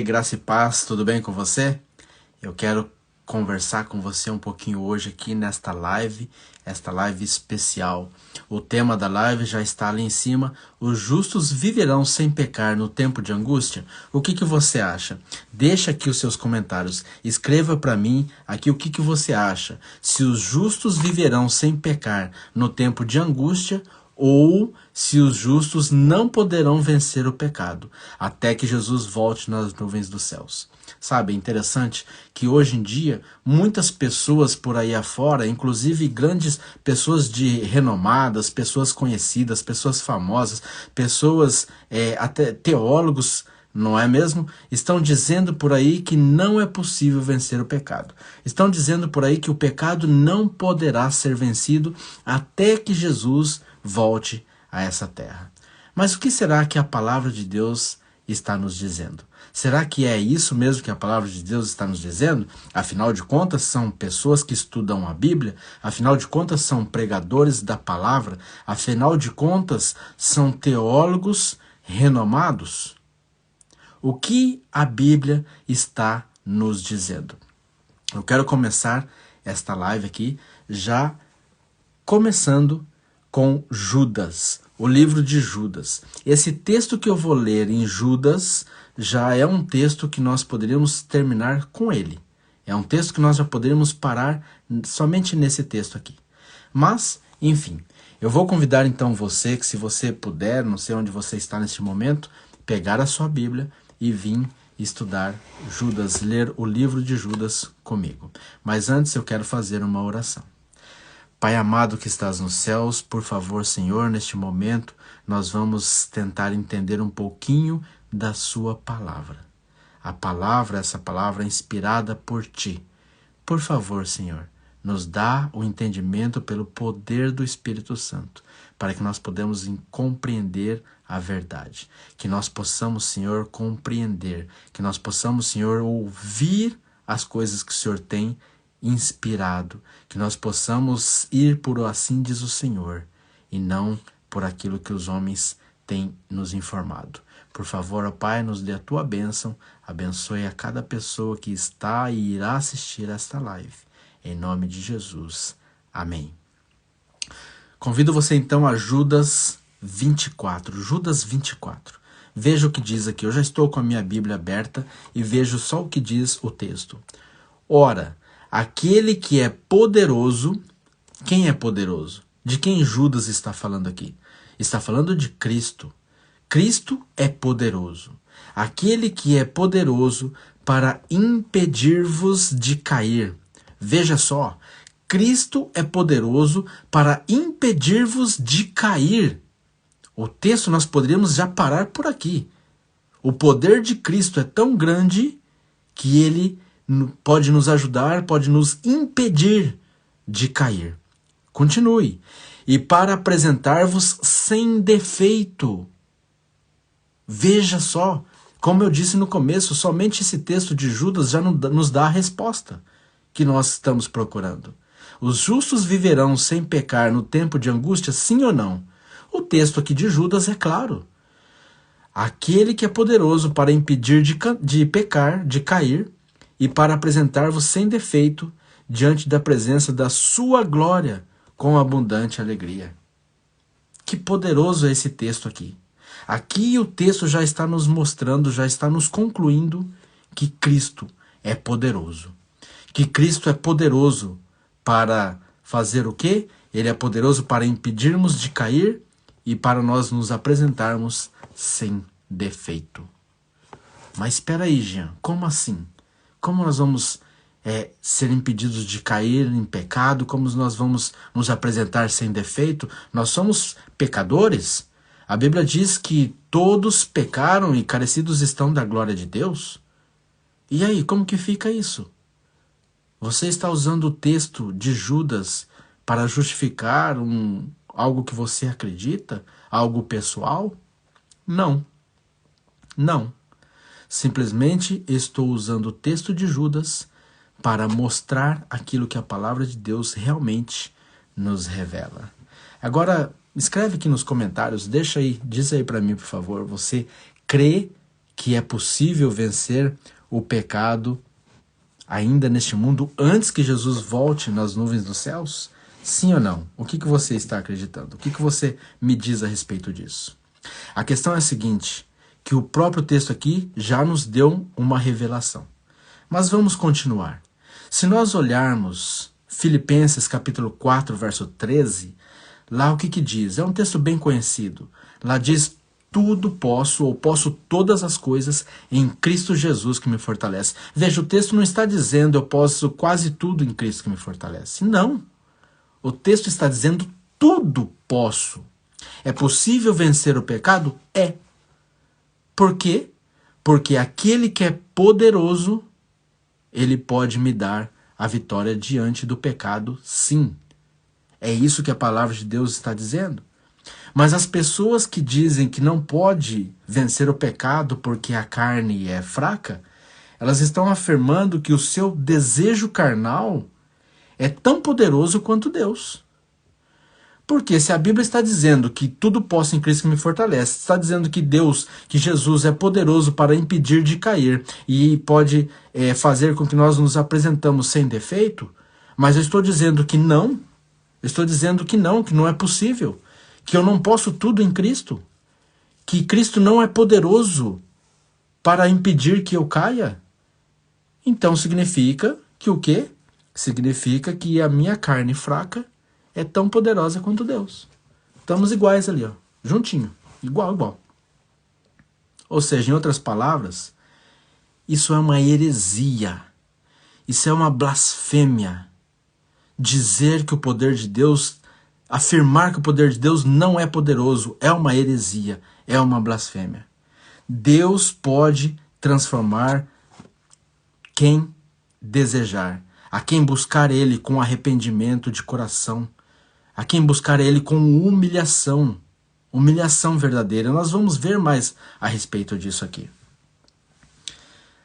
Graça e paz, tudo bem com você? Eu quero conversar com você um pouquinho hoje aqui nesta live, esta live especial. O tema da live já está ali em cima: os justos viverão sem pecar no tempo de angústia. O que você acha? Deixa aqui os seus comentários, escreva para mim aqui o que você acha. Se os justos viverão sem pecar no tempo de angústia, ou se os justos não poderão vencer o pecado, até que Jesus volte nas nuvens dos céus. Sabe, é interessante que hoje em dia, muitas pessoas por aí afora, inclusive grandes pessoas renomadas, pessoas conhecidas, pessoas famosas, pessoas até teólogos, não é mesmo? Estão dizendo por aí que não é possível vencer o pecado. Estão dizendo por aí que o pecado não poderá ser vencido até que Jesus volte a essa terra. Mas o que será que a palavra de Deus está nos dizendo? Será que é isso mesmo que a palavra de Deus está nos dizendo? Afinal de contas, são pessoas que estudam a Bíblia, afinal de contas, são pregadores da palavra, afinal de contas, são teólogos renomados. O que a Bíblia está nos dizendo? Eu quero começar esta live aqui já começando com Judas, o livro de Judas. Esse texto que eu vou ler em Judas já é um texto que nós poderíamos terminar com ele. É um texto que nós já poderíamos parar somente nesse texto aqui. Mas, enfim, eu vou convidar então você, que se você puder, não sei onde você está neste momento, pegar a sua Bíblia e vir estudar Judas, ler o livro de Judas comigo. Mas antes eu quero fazer uma oração. Pai amado que estás nos céus, por favor, Senhor, neste momento nós vamos tentar entender um pouquinho da sua palavra. A palavra, essa palavra inspirada por ti. Por favor, Senhor, nos dá o entendimento pelo poder do Espírito Santo, para que nós podemos compreender a verdade. Que nós possamos, Senhor, compreender, que nós possamos, Senhor, ouvir as coisas que o Senhor tem inspirado, que nós possamos ir por assim diz o Senhor, e não por aquilo que os homens têm nos informado. Por favor, ó Pai, nos dê a tua bênção, abençoe a cada pessoa que está e irá assistir esta live. Em nome de Jesus. Amém. Convido você então a Judas 24. Judas 24. Veja o que diz aqui. Eu já estou com a minha Bíblia aberta e vejo só o que diz o texto. Ora, aquele que é poderoso, quem é poderoso? De quem Judas está falando aqui? Está falando de Cristo. Cristo é poderoso. Aquele que é poderoso para impedir-vos de cair. Veja só, Cristo é poderoso para impedir-vos de cair. O texto nós poderíamos já parar por aqui. O poder de Cristo é tão grande que ele pode nos ajudar, pode nos impedir de cair. Continue. E para apresentar-vos sem defeito. Veja só, como eu disse no começo, somente esse texto de Judas já nos dá a resposta que nós estamos procurando. Os justos viverão sem pecar no tempo de angústia, sim ou não? O texto aqui de Judas é claro. Aquele que é poderoso para impedir de pecar, de cair, e para apresentar-vos sem defeito diante da presença da sua glória com abundante alegria. Que poderoso é esse texto aqui. Aqui o texto já está nos mostrando, já está nos concluindo que Cristo é poderoso. Que Cristo é poderoso para fazer o quê? Ele é poderoso para impedirmos de cair e para nós nos apresentarmos sem defeito. Mas espera aí, Jean, como assim? Como nós vamos ser impedidos de cair em pecado? Como nós vamos nos apresentar sem defeito? Nós somos pecadores? A Bíblia diz que todos pecaram e carecidos estão da glória de Deus. E aí, como que fica isso? Você está usando o texto de Judas para justificar algo que você acredita? Algo pessoal? Não. Não. Simplesmente estou usando o texto de Judas para mostrar aquilo que a palavra de Deus realmente nos revela. Agora, escreve aqui nos comentários, diz aí para mim, por favor, você crê que é possível vencer o pecado ainda neste mundo antes que Jesus volte nas nuvens dos céus? Sim ou não? O que você está acreditando? O que você me diz a respeito disso? A questão é a seguinte, que o próprio texto aqui já nos deu uma revelação. Mas vamos continuar. Se nós olharmos Filipenses capítulo 4, verso 13, lá o que diz? É um texto bem conhecido. Lá diz, tudo posso, ou posso todas as coisas em Cristo Jesus que me fortalece. Veja, o texto não está dizendo eu posso quase tudo em Cristo que me fortalece. Não. O texto está dizendo tudo posso. É possível vencer o pecado? É. Por quê? Porque aquele que é poderoso, ele pode me dar a vitória diante do pecado, sim. É isso que a palavra de Deus está dizendo. Mas as pessoas que dizem que não pode vencer o pecado porque a carne é fraca, elas estão afirmando que o seu desejo carnal é tão poderoso quanto Deus. Porque se a Bíblia está dizendo que tudo posso em Cristo que me fortalece, está dizendo que Deus, que Jesus é poderoso para impedir de cair e pode fazer com que nós nos apresentamos sem defeito, mas eu estou dizendo que não, que não é possível, que eu não posso tudo em Cristo, que Cristo não é poderoso para impedir que eu caia, então significa que o quê? Significa que a minha carne fraca é tão poderosa quanto Deus. Estamos iguais ali, ó, juntinho, igual. Ou seja, em outras palavras, isso é uma heresia, isso é uma blasfêmia. Dizer que o poder de Deus, afirmar que o poder de Deus não é poderoso, é uma heresia, é uma blasfêmia. Deus pode transformar quem desejar, a quem buscar Ele com arrependimento de coração, a quem buscar Ele com humilhação verdadeira. Nós vamos ver mais a respeito disso aqui.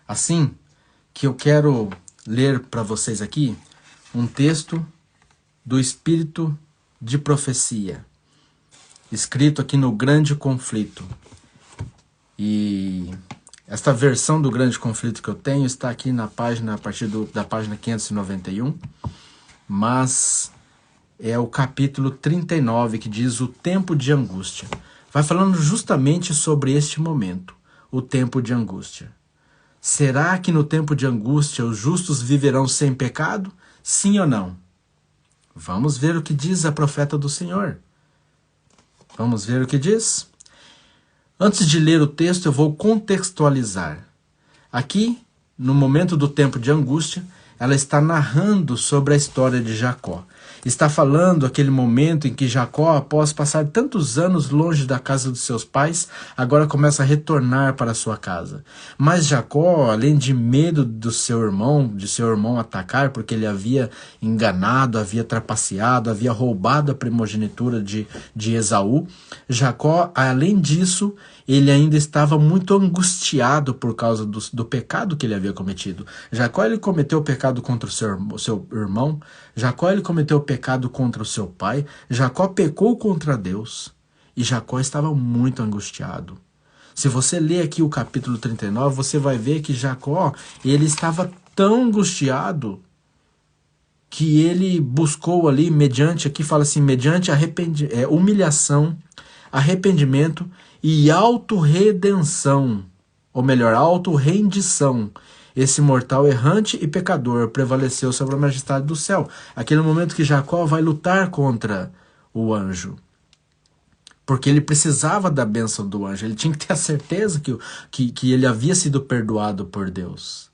Assim que eu quero ler para vocês aqui um texto do Espírito de Profecia, escrito aqui no Grande Conflito. E esta versão do Grande Conflito que eu tenho está aqui na página, a partir da página 591, mas é o capítulo 39, que diz o tempo de angústia. Vai falando justamente sobre este momento, o tempo de angústia. Será que no tempo de angústia os justos viverão sem pecado? Sim ou não? Vamos ver o que diz a profeta do Senhor. Vamos ver o que diz? Antes de ler o texto, eu vou contextualizar. Aqui, no momento do tempo de angústia, ela está narrando sobre a história de Jacó. Está falando aquele momento em que Jacó, após passar tantos anos longe da casa dos seus pais, agora começa a retornar para sua casa. Mas Jacó, além de medo de seu irmão atacar, porque ele havia enganado, havia trapaceado, havia roubado a primogenitura de Esaú, Jacó, além disso, ele ainda estava muito angustiado por causa do pecado que ele havia cometido. Jacó, ele cometeu o pecado contra o seu irmão. Jacó, ele cometeu o pecado contra o seu pai. Jacó pecou contra Deus. E Jacó estava muito angustiado. Se você ler aqui o capítulo 39, você vai ver que Jacó, ele estava tão angustiado que ele buscou ali, mediante humilhação, arrependimento e autorredenção, ou melhor, autorrendição. Esse mortal errante e pecador prevaleceu sobre a majestade do céu. Aquele momento que Jacó vai lutar contra o anjo. Porque ele precisava da bênção do anjo. Ele tinha que ter a certeza que ele havia sido perdoado por Deus.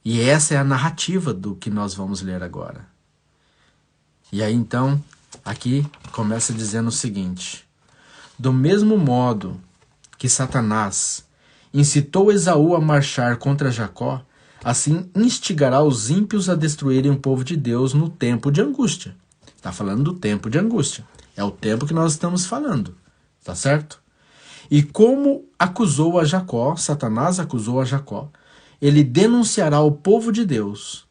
E essa é a narrativa do que nós vamos ler agora. E aí então, aqui começa dizendo o seguinte: do mesmo modo que Satanás incitou Esaú a marchar contra Jacó, assim instigará os ímpios a destruírem o povo de Deus no tempo de angústia. Está falando do tempo de angústia. É o tempo que nós estamos falando. Tá certo? E como acusou a Jacó, Satanás acusou a Jacó, ele denunciará o povo de Deus.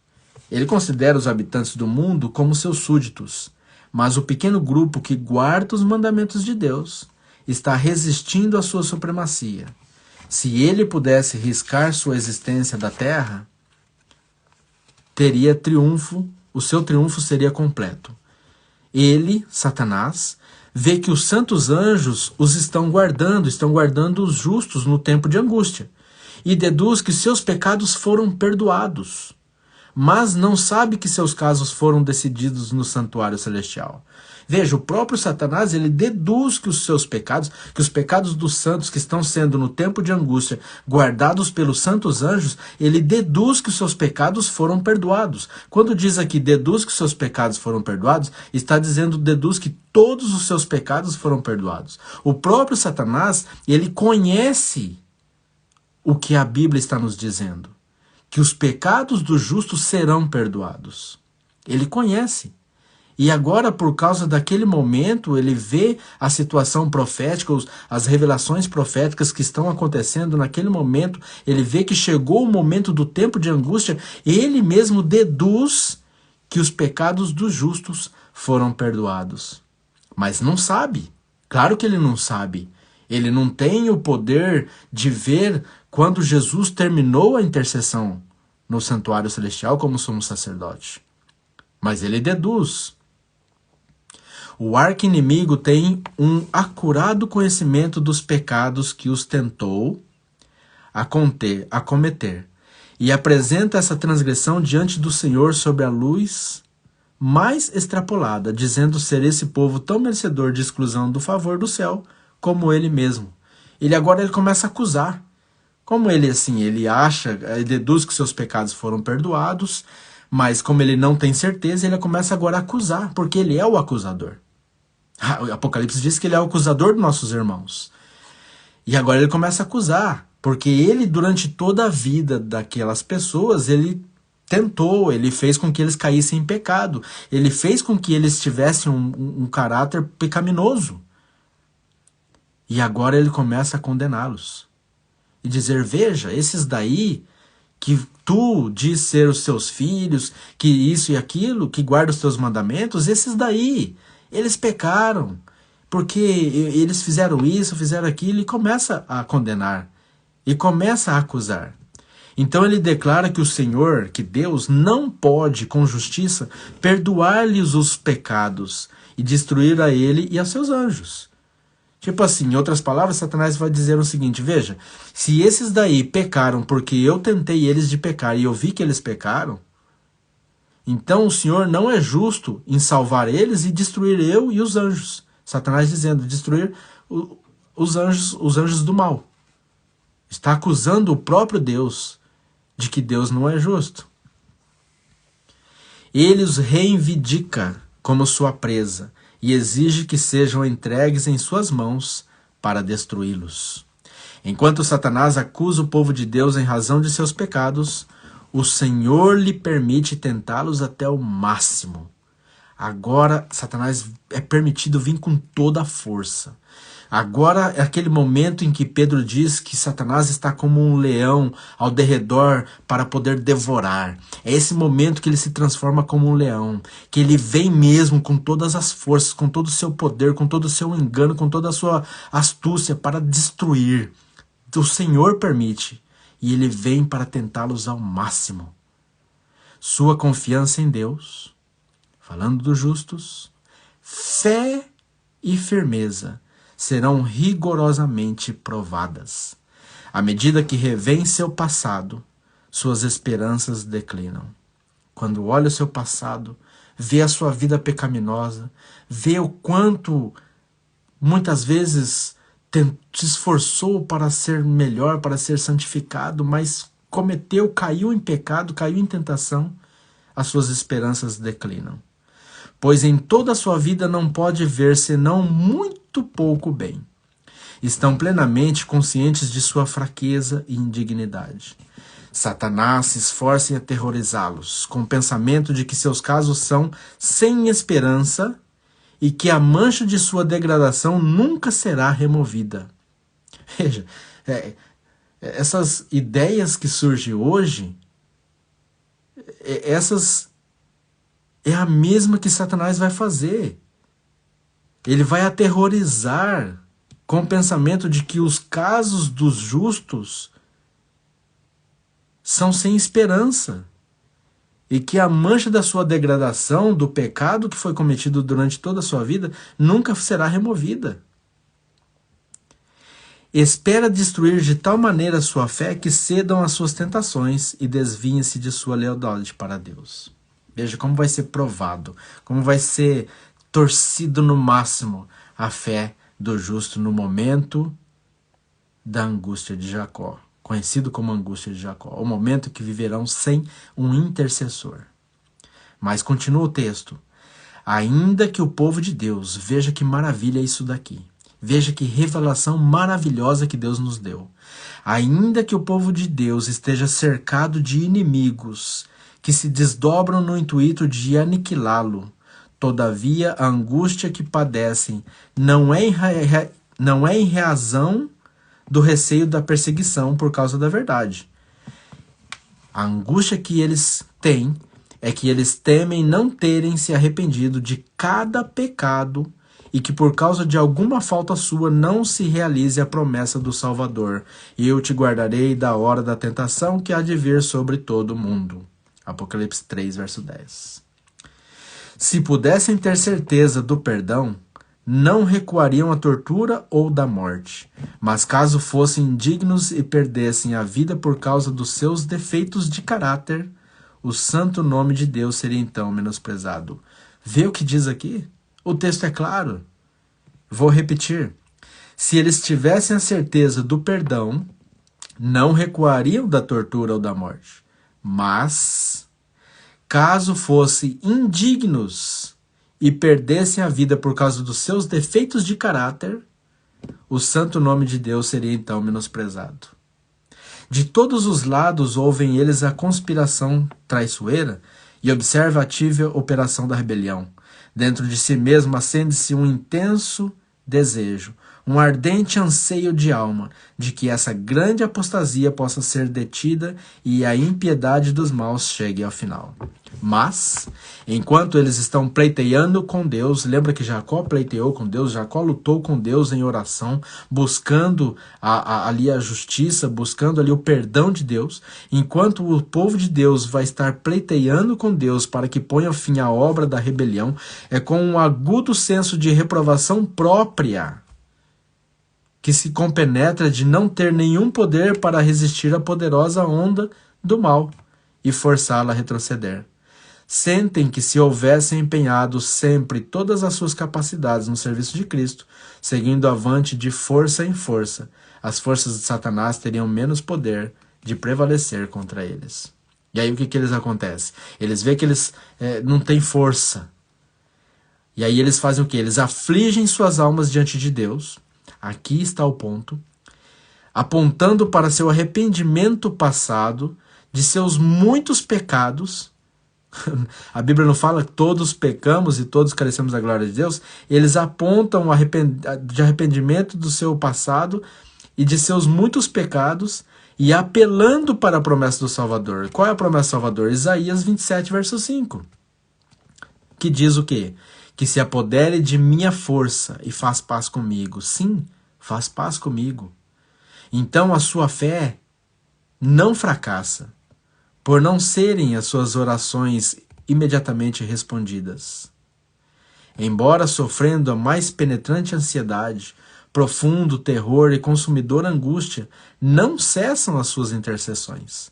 Ele considera os habitantes do mundo como seus súditos, mas o pequeno grupo que guarda os mandamentos de Deus está resistindo à sua supremacia. Se ele pudesse riscar sua existência da terra, teria triunfo, o seu triunfo seria completo. Ele, Satanás, vê que os santos anjos os estão guardando os justos no tempo de angústia, e deduz que seus pecados foram perdoados, mas não sabe que seus casos foram decididos no santuário celestial. Veja, o próprio Satanás, ele deduz que os seus pecados, que os pecados dos santos que estão sendo no tempo de angústia guardados pelos santos anjos, ele deduz que os seus pecados foram perdoados. Quando diz aqui deduz que os seus pecados foram perdoados, está dizendo deduz que todos os seus pecados foram perdoados. O próprio Satanás, ele conhece o que a Bíblia está nos dizendo, que os pecados dos justos serão perdoados. Ele conhece. E agora, por causa daquele momento, ele vê a situação profética, as revelações proféticas que estão acontecendo naquele momento, ele vê que chegou o momento do tempo de angústia, e ele mesmo deduz que os pecados dos justos foram perdoados. Mas não sabe. Claro que ele não sabe. Ele não tem o poder de ver quando Jesus terminou a intercessão no santuário celestial como sumo sacerdote. Mas ele deduz. O arqui-inimigo tem um acurado conhecimento dos pecados que os tentou a cometer, e apresenta essa transgressão diante do Senhor sob a luz mais extrapolada, dizendo ser esse povo tão merecedor de exclusão do favor do céu como ele mesmo. Ele começa a acusar. Como ele acha, ele deduz que seus pecados foram perdoados, mas como ele não tem certeza, ele começa agora a acusar, porque ele é o acusador. O Apocalipse diz que ele é o acusador dos nossos irmãos. E agora ele começa a acusar, porque ele, durante toda a vida daquelas pessoas, ele tentou, ele fez com que eles caíssem em pecado, ele fez com que eles tivessem um caráter pecaminoso. E agora ele começa a condená-los. E dizer, veja, esses daí, que tu diz ser os seus filhos, que isso e aquilo, que guarda os teus mandamentos, esses daí, eles pecaram, porque eles fizeram isso, fizeram aquilo, e começa a condenar, e começa a acusar. Então ele declara que o Senhor, que Deus, não pode, com justiça, perdoar-lhes os pecados e destruir a ele e a seus anjos. Tipo assim, em outras palavras, Satanás vai dizer o seguinte, veja, se esses daí pecaram porque eu tentei eles de pecar e eu vi que eles pecaram, então o Senhor não é justo em salvar eles e destruir eu e os anjos. Satanás dizendo, destruir os anjos do mal. Está acusando o próprio Deus de que Deus não é justo. Ele os reivindica como sua presa e exige que sejam entregues em suas mãos para destruí-los. Enquanto Satanás acusa o povo de Deus em razão de seus pecados, o Senhor lhe permite tentá-los até o máximo. Agora, Satanás é permitido vir com toda a força. Agora é aquele momento em que Pedro diz que Satanás está como um leão ao derredor para poder devorar. É esse momento que ele se transforma como um leão, que ele vem mesmo com todas as forças, com todo o seu poder, com todo o seu engano, com toda a sua astúcia para destruir. O Senhor permite, e ele vem para tentá-los ao máximo. Sua confiança em Deus, falando dos justos, fé e firmeza serão rigorosamente provadas. À medida que revêem seu passado, suas esperanças declinam. Quando olha o seu passado, vê a sua vida pecaminosa, vê o quanto muitas vezes se esforçou para ser melhor, para ser santificado, mas caiu em pecado, caiu em tentação, as suas esperanças declinam. Pois em toda a sua vida não pode ver senão muito pouco bem. Estão plenamente conscientes de sua fraqueza e indignidade. Satanás se esforça em aterrorizá-los, com o pensamento de que seus casos são sem esperança e que a mancha de sua degradação nunca será removida. Veja, essas ideias que surgem hoje, essas é a mesma que Satanás vai fazer. Ele vai aterrorizar com o pensamento de que os casos dos justos são sem esperança e que a mancha da sua degradação, do pecado que foi cometido durante toda a sua vida, nunca será removida. Espera destruir de tal maneira a sua fé que cedam às suas tentações e desviem-se de sua lealdade para Deus. Veja como vai ser provado, como vai ser torcido no máximo a fé do justo no momento da angústia de Jacó, conhecido como angústia de Jacó, o momento que viverão sem um intercessor. Mas continua o texto. Ainda que o povo de Deus, veja que maravilha isso daqui. Veja que revelação maravilhosa que Deus nos deu. Ainda que o povo de Deus esteja cercado de inimigos que se desdobram no intuito de aniquilá-lo, todavia a angústia que padecem não é em razão do receio da perseguição por causa da verdade. A angústia que eles têm é que eles temem não terem se arrependido de cada pecado e que por causa de alguma falta sua não se realize a promessa do Salvador. E eu te guardarei da hora da tentação que há de vir sobre todo o mundo. Apocalipse 3, verso 10. Se pudessem ter certeza do perdão, não recuariam à tortura ou da morte. Mas caso fossem indignos e perdessem a vida por causa dos seus defeitos de caráter, o santo nome de Deus seria então menosprezado. Vê o que diz aqui? O texto é claro. Vou repetir. Se eles tivessem a certeza do perdão, não recuariam da tortura ou da morte. Mas, caso fossem indignos e perdessem a vida por causa dos seus defeitos de caráter, o santo nome de Deus seria então menosprezado. De todos os lados ouvem eles a conspiração traiçoeira e observa a ativa operação da rebelião. Dentro de si mesmo acende-se um intenso desejo, um ardente anseio de alma, de que essa grande apostasia possa ser detida e a impiedade dos maus chegue ao final. Mas, enquanto eles estão pleiteando com Deus, lembra que Jacó pleiteou com Deus, Jacó lutou com Deus em oração, buscando ali a justiça, buscando ali o perdão de Deus, enquanto o povo de Deus vai estar pleiteando com Deus para que ponha fim à obra da rebelião, é com um agudo senso de reprovação própria que se compenetra de não ter nenhum poder para resistir à poderosa onda do mal e forçá-la a retroceder. Sentem que se houvessem empenhado sempre todas as suas capacidades no serviço de Cristo, seguindo avante de força em força, as forças de Satanás teriam menos poder de prevalecer contra eles. E aí o que eles acontece? Eles veem que eles não têm força. E aí eles fazem o quê? Eles afligem suas almas diante de Deus. Aqui está o ponto. Apontando para seu arrependimento passado, de seus muitos pecados. A Bíblia não fala que todos pecamos e todos carecemos da glória de Deus. Eles apontam de arrependimento do seu passado e de seus muitos pecados e apelando para a promessa do Salvador. Qual é a promessa do Salvador? Isaías 27, verso 5. Que diz o quê? Que se apodere de minha força e faz paz comigo. Sim, faz paz comigo. Então a sua fé não fracassa, por não serem as suas orações imediatamente respondidas. Embora sofrendo a mais penetrante ansiedade, profundo terror e consumidora angústia, não cessam as suas intercessões.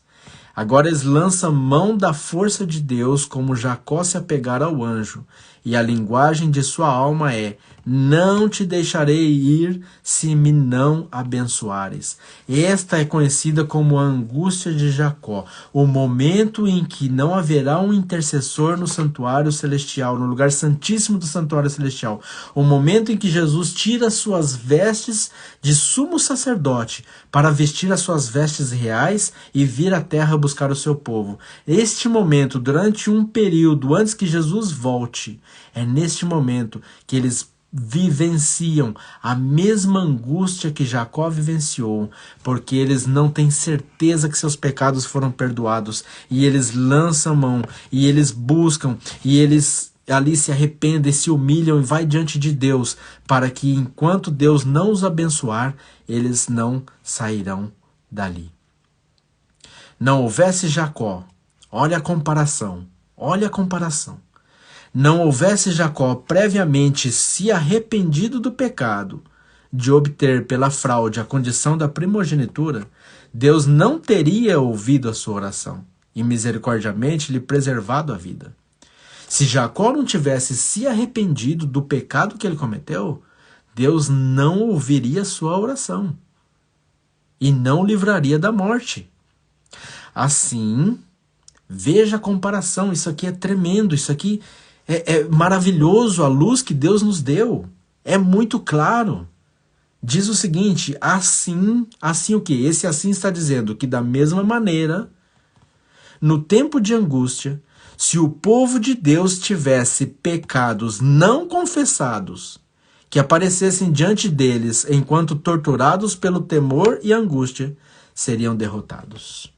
Agora eles lançam mão da força de Deus como Jacó se apegar ao anjo, e a linguagem de sua alma é: não te deixarei ir se me não abençoares. Esta é conhecida como a angústia de Jacó, o momento em que não haverá um intercessor no santuário celestial, no lugar santíssimo do santuário celestial. O momento em que Jesus tira suas vestes de sumo sacerdote para vestir as suas vestes reais e vir à terra buscar o seu povo. Este momento, durante um período antes que Jesus volte, é neste momento que eles vivenciam a mesma angústia que Jacó vivenciou, porque eles não têm certeza que seus pecados foram perdoados, e eles lançam mão, e eles buscam, e eles ali se arrependem, se humilham e vai diante de Deus, para que enquanto Deus não os abençoar, eles não sairão dali. Não houvesse Jacó, olha a comparação, olha a comparação. Não houvesse Jacó previamente se arrependido do pecado de obter pela fraude a condição da primogenitura, Deus não teria ouvido a sua oração e misericordiamente lhe preservado a vida. Se Jacó não tivesse se arrependido do pecado que ele cometeu, Deus não ouviria sua oração e não livraria da morte. Assim, veja a comparação, isso aqui é tremendo, isso aqui é maravilhoso, a luz que Deus nos deu, é muito claro. Diz o seguinte, assim o quê? Esse assim está dizendo que da mesma maneira, no tempo de angústia, se o povo de Deus tivesse pecados não confessados, que aparecessem diante deles enquanto torturados pelo temor e angústia, seriam derrotados.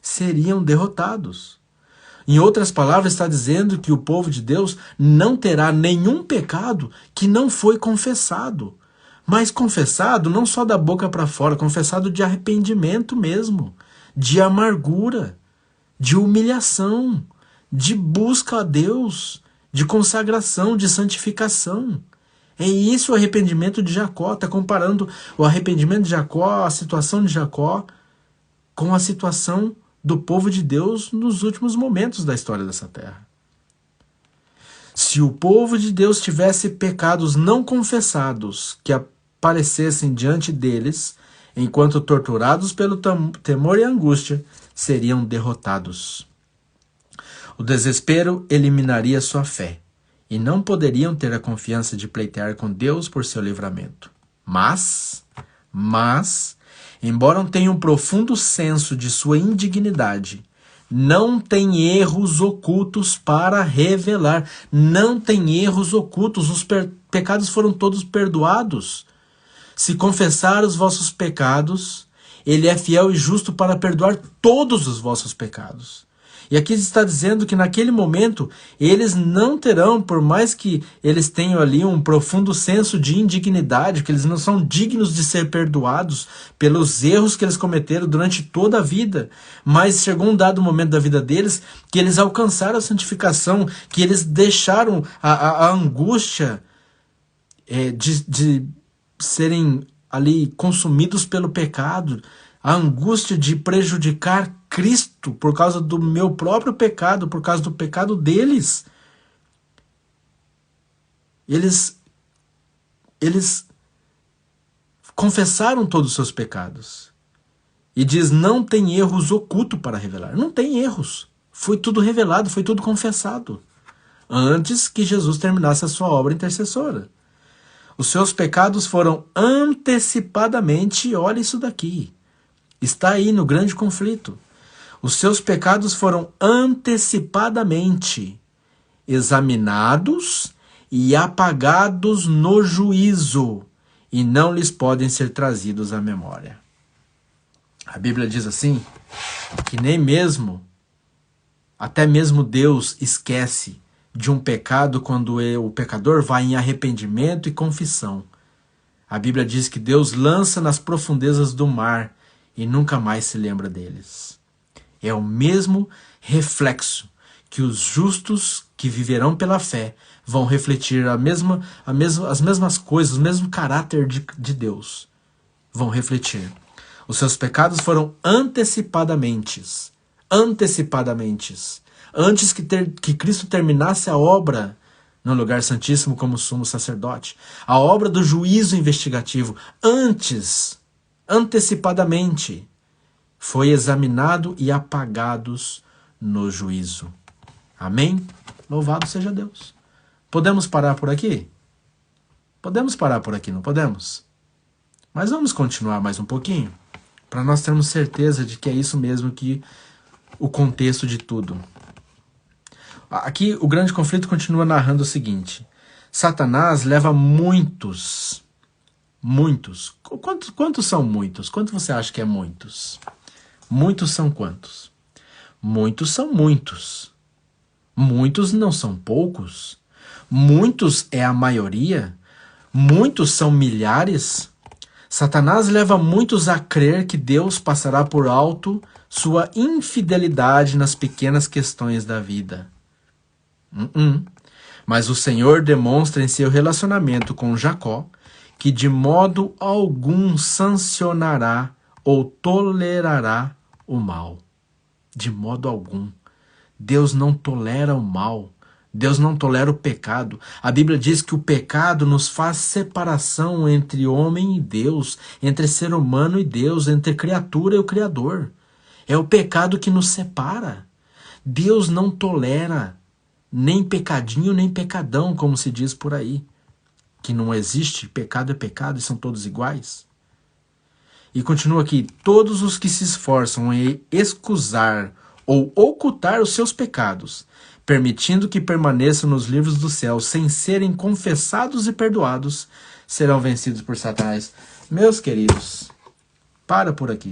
Seriam derrotados. Em outras palavras, está dizendo que o povo de Deus não terá nenhum pecado que não foi confessado. Mas confessado não só da boca para fora, confessado de arrependimento mesmo, de amargura, de humilhação, de busca a Deus, de consagração, de santificação. É isso o arrependimento de Jacó. Está comparando o arrependimento de Jacó, a situação de Jacó, com a situação do povo de Deus nos últimos momentos da história dessa terra. Se o povo de Deus tivesse pecados não confessados que aparecessem diante deles, enquanto torturados pelo temor e angústia, seriam derrotados. O desespero eliminaria sua fé, e não poderiam ter a confiança de pleitear com Deus por seu livramento. Mas, embora tenham um profundo senso de sua indignidade, não tem erros ocultos para revelar. Não tem erros ocultos. Os pecados foram todos perdoados. Se confessar os vossos pecados, ele é fiel e justo para perdoar todos os vossos pecados. E aqui está dizendo que naquele momento eles não terão, por mais que eles tenham ali um profundo senso de indignidade, que eles não são dignos de ser perdoados pelos erros que eles cometeram durante toda a vida, mas chegou um dado momento da vida deles que eles alcançaram a santificação, que eles deixaram a angústia de serem ali consumidos pelo pecado, a angústia de prejudicar Cristo por causa do meu próprio pecado, por causa do pecado deles. Eles confessaram todos os seus pecados. E diz, não tem erros ocultos para revelar. Não tem erros. Foi tudo revelado, foi tudo confessado. Antes que Jesus terminasse a sua obra intercessora. Os seus pecados foram antecipadamente, olha isso daqui. Está aí no grande conflito. Os seus pecados foram antecipadamente examinados e apagados no juízo, e não lhes podem ser trazidos à memória. A Bíblia diz assim, que nem mesmo, até mesmo Deus esquece de um pecado quando o pecador vai em arrependimento e confissão. A Bíblia diz que Deus lança nas profundezas do mar e nunca mais se lembra deles. É o mesmo reflexo que os justos que viverão pela fé vão refletir as mesmas coisas, o mesmo caráter de Deus. Vão refletir. Os seus pecados foram antecipadamente. Antes que Cristo terminasse a obra no lugar santíssimo como sumo sacerdote. A obra do juízo investigativo. Antecipadamente, foi examinado e apagados no juízo. Amém? Louvado seja Deus. Podemos parar por aqui? Podemos parar por aqui, não podemos? Mas vamos continuar mais um pouquinho, para nós termos certeza de que é isso mesmo que o contexto de tudo. Aqui o grande conflito continua narrando o seguinte. Satanás leva muitos. Quantos são muitos? Quanto você acha que é muitos? Muitos são quantos? Muitos são muitos. Muitos não são poucos. Muitos é a maioria. Muitos são milhares. Satanás leva muitos a crer que Deus passará por alto sua infidelidade nas pequenas questões da vida. Mas o Senhor demonstra em seu relacionamento com Jacó que de modo algum sancionará ou tolerará o mal. De modo algum. Deus não tolera o mal. Deus não tolera o pecado. A Bíblia diz que o pecado nos faz separação entre homem e Deus, entre ser humano e Deus, entre criatura e o Criador. É o pecado que nos separa. Deus não tolera nem pecadinho, nem pecadão, como se diz por aí. Que não existe, pecado é pecado e são todos iguais. E continua aqui, todos os que se esforçam em excusar ou ocultar os seus pecados, permitindo que permaneçam nos livros do céu sem serem confessados e perdoados, serão vencidos por Satanás. Meus queridos, para por aqui.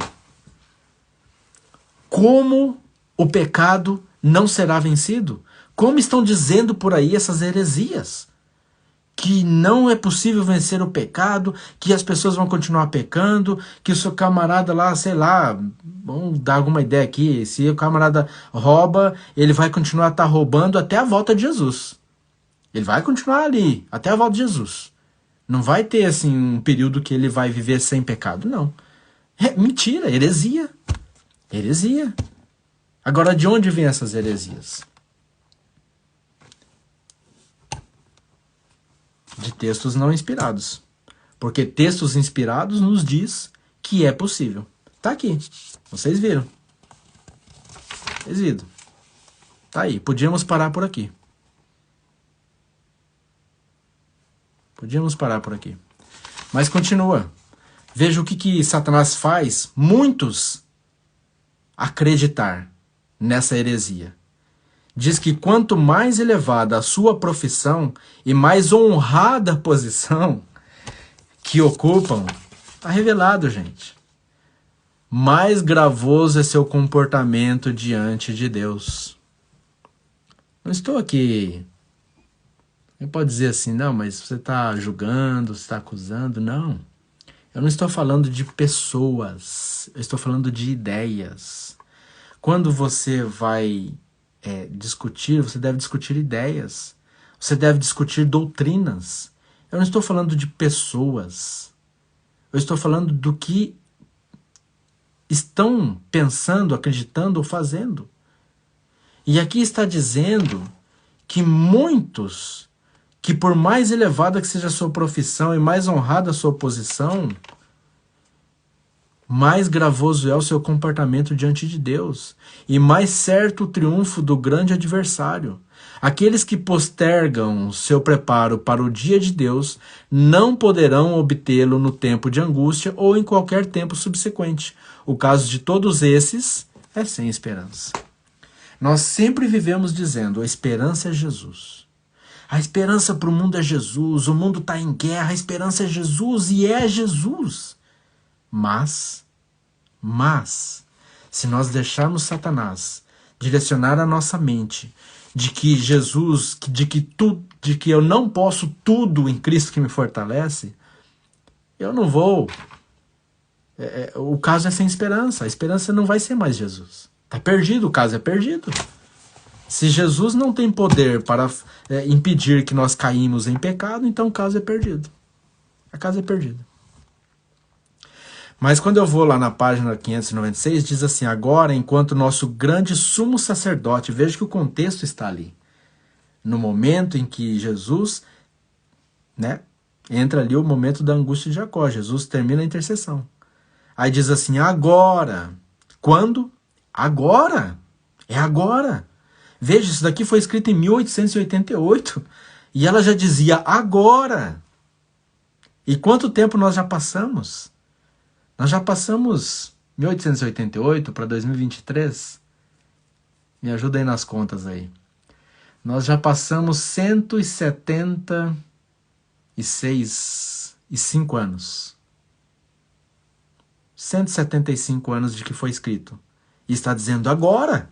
Como o pecado não será vencido? Como estão dizendo por aí essas heresias? Que não é possível vencer o pecado, que as pessoas vão continuar pecando, que o seu camarada lá, sei lá, vamos dar alguma ideia aqui, se o camarada rouba, ele vai continuar roubando até a volta de Jesus. Ele vai continuar ali, até a volta de Jesus. Não vai ter assim um período que ele vai viver sem pecado, não. É mentira, heresia. Heresia. Agora, de onde vêm essas heresias? De textos não inspirados. Porque textos inspirados nos diz que é possível. Tá aqui. Vocês viram. Vocês viram. Tá aí. Podíamos parar por aqui. Podíamos parar por aqui. Mas continua. Veja o que Satanás faz muitos acreditar nessa heresia. Diz que quanto mais elevada a sua profissão e mais honrada a posição que ocupam, está revelado, gente. Mais gravoso é seu comportamento diante de Deus. Não estou aqui... Você pode dizer assim, não, mas você está julgando, você está acusando. Não. Eu não estou falando de pessoas. Eu estou falando de ideias. Quando você vai... discutir, você deve discutir ideias, você deve discutir doutrinas. Eu não estou falando de pessoas, eu estou falando do que estão pensando, acreditando ou fazendo. E aqui está dizendo que muitos, que por mais elevada que seja a sua profissão e mais honrada a sua posição, mais gravoso é o seu comportamento diante de Deus, e mais certo o triunfo do grande adversário. Aqueles que postergam seu preparo para o dia de Deus não poderão obtê-lo no tempo de angústia ou em qualquer tempo subsequente. O caso de todos esses é sem esperança. Nós sempre vivemos dizendo, a esperança é Jesus. A esperança para o mundo é Jesus, o mundo está em guerra, a esperança é Jesus e é Jesus. Mas, se nós deixarmos Satanás direcionar a nossa mente de que Jesus, de que eu não posso tudo em Cristo que me fortalece, eu não vou. O caso é sem esperança. A esperança não vai ser mais Jesus. Está perdido, o caso é perdido. Se Jesus não tem poder para impedir que nós caímos em pecado, então o caso é perdido. A casa é perdida. Mas quando eu vou lá na página 596, diz assim, agora, enquanto nosso grande sumo sacerdote, veja que o contexto está ali. No momento em que Jesus, entra ali o momento da angústia de Jacó, Jesus termina a intercessão. Aí diz assim, agora. Quando? Agora. É agora. Veja, isso daqui foi escrito em 1888. E ela já dizia agora. E quanto tempo nós já passamos? Nós já passamos 1888 para 2023. Me ajuda aí nas contas aí. Nós já passamos 175 anos. 175 anos de que foi escrito. E está dizendo agora.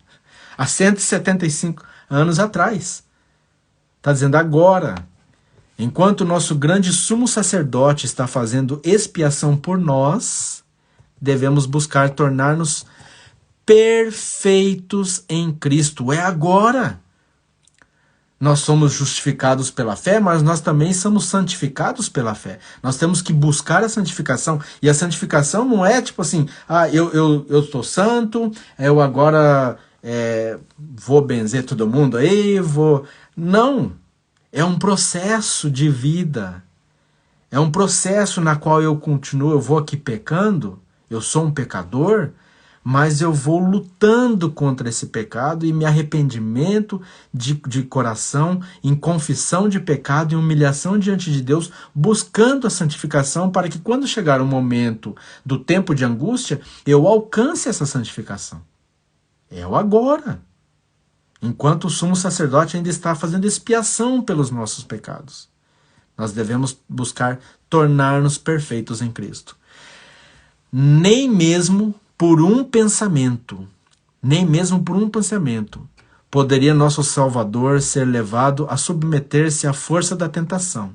Há 175 anos atrás. Está dizendo agora. Enquanto o nosso grande sumo sacerdote está fazendo expiação por nós, devemos buscar tornar-nos perfeitos em Cristo. É agora. Nós somos justificados pela fé, mas nós também somos santificados pela fé. Nós temos que buscar a santificação. E a santificação não é tipo assim, eu sou santo, eu agora vou benzer todo mundo aí, vou... Não. É um processo de vida. É um processo na qual eu continuo, eu vou aqui pecando, eu sou um pecador, mas eu vou lutando contra esse pecado e me arrependimento de coração, em confissão de pecado e humilhação diante de Deus, buscando a santificação para que quando chegar o momento do tempo de angústia, eu alcance essa santificação. É o agora. Enquanto o sumo sacerdote ainda está fazendo expiação pelos nossos pecados. Nós devemos buscar tornar-nos perfeitos em Cristo. Nem mesmo por um pensamento, poderia nosso Salvador ser levado a submeter-se à força da tentação.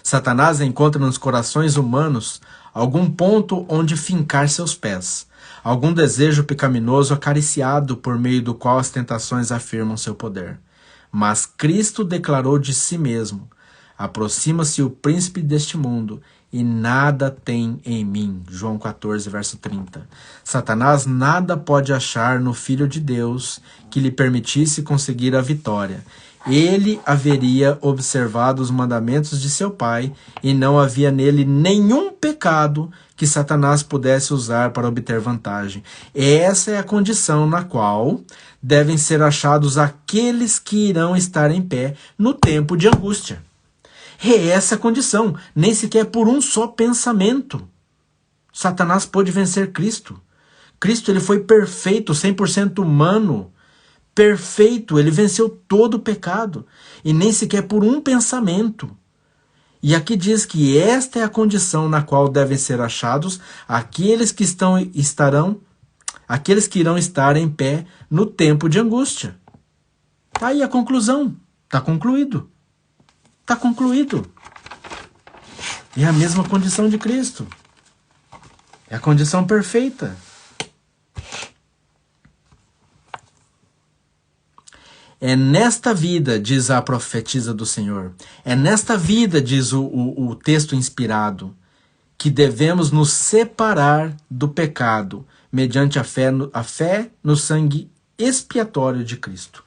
Satanás encontra nos corações humanos algum ponto onde fincar seus pés, algum desejo pecaminoso acariciado por meio do qual as tentações afirmam seu poder. Mas Cristo declarou de si mesmo: aproxima-se o príncipe deste mundo e nada tem em mim. João 14, verso 30. Satanás nada pode achar no Filho de Deus que lhe permitisse conseguir a vitória. Ele haveria observado os mandamentos de seu pai e não havia nele nenhum pecado que Satanás pudesse usar para obter vantagem. Essa é a condição na qual devem ser achados aqueles que irão estar em pé no tempo de angústia. É essa a condição, nem sequer por um só pensamento Satanás pôde vencer Cristo. Cristo ele foi perfeito, 100% humano, perfeito, ele venceu todo o pecado, e nem sequer por um pensamento. E aqui diz que esta é a condição na qual devem ser achados aqueles que irão estar em pé no tempo de angústia. Tá aí a conclusão, tá concluído. Está concluído. É a mesma condição de Cristo. É a condição perfeita. É nesta vida, diz a profetisa do Senhor, é nesta vida, diz o texto inspirado, que devemos nos separar do pecado, mediante a fé no sangue expiatório de Cristo.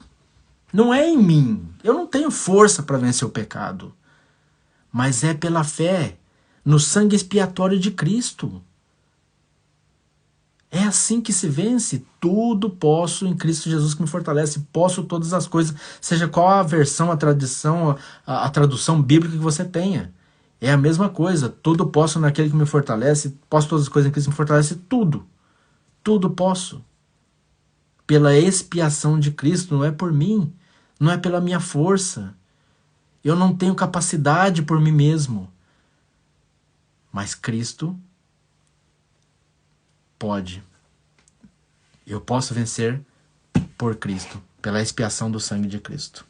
Não é em mim. Eu não tenho força para vencer o pecado. Mas é pela fé no sangue expiatório de Cristo. É assim que se vence. Tudo posso em Cristo Jesus que me fortalece. Posso todas as coisas. Seja qual a versão, a tradição, a tradução bíblica que você tenha. É a mesma coisa. Tudo posso naquele que me fortalece. Posso todas as coisas em Cristo que me fortalece. Tudo. Tudo posso. Pela expiação de Cristo, não é por mim. Não é pela minha força. Eu não tenho capacidade por mim mesmo. Mas Cristo pode. Eu posso vencer por Cristo, pela expiação do sangue de Cristo.